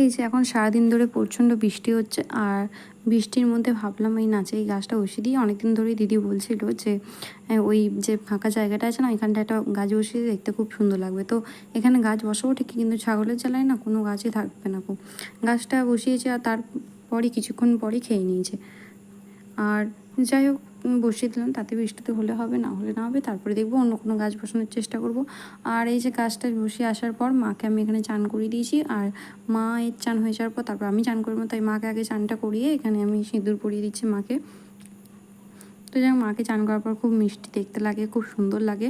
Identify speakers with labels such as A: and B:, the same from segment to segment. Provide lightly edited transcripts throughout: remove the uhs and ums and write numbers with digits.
A: এই যে এখন সারাদিন ধরে প্রচণ্ড বৃষ্টি হচ্ছে, আর বৃষ্টির মধ্যে ভাবলাম এই নাচে এই গাছটা বসিয়ে দিই। অনেকদিন ধরেই দিদি বলছিল যে ওই যে ফাঁকা জায়গাটা আছে না, এখানটা একটা গাছ বসিয়ে দিয়ে দেখতে খুব সুন্দর লাগবে। তো এখানে গাছ বসাবো ঠিকই, কিন্তু ছাগলের জ্বালায় না কোনো গাছই থাকবে না। গাছটা বসিয়েছে আর তারপরই কিছুক্ষণ পরই খেয়ে নিয়েছে। আর যাই হোক, বসিয়ে দিলাম, তাতে বৃষ্টিতে হলে হবে, না হলে না হবে, তারপরে দেখবো অন্য কোনো গাছ বসানোর চেষ্টা করব। আর এই যে গাছটা বসিয়ে আসার পর মাকে আমি এখানে চান করিয়ে দিয়েছি, আর মা এর চান হয়ে যাওয়ার পর তারপর আমি চান করবো, তাই মাকে আগে চানটা করিয়ে এখানে আমি সিঁদুর পরিয়ে দিচ্ছি মাকে। তো যাই হোক, মাকে চান করার পর খুব মিষ্টি দেখতে লাগে, খুব সুন্দর লাগে।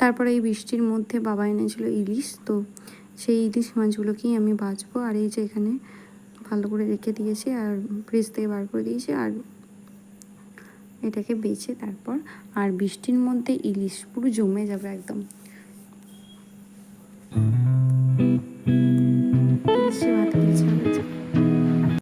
A: তারপরে এই বৃষ্টির মধ্যে বাবা এনেছিল ইলিশ, তো সেই ইলিশ মাছগুলোকেই আমি ভাজবো। আর এই যে এখানে ভালো করে রেখে দিয়েছি, আর ফ্রিজ থেকে বার করে দিয়েছি, আর এটাকে বেছে তারপর, আর বৃষ্টির মধ্যে ইলিশ পুরো জমে যাবে একদম।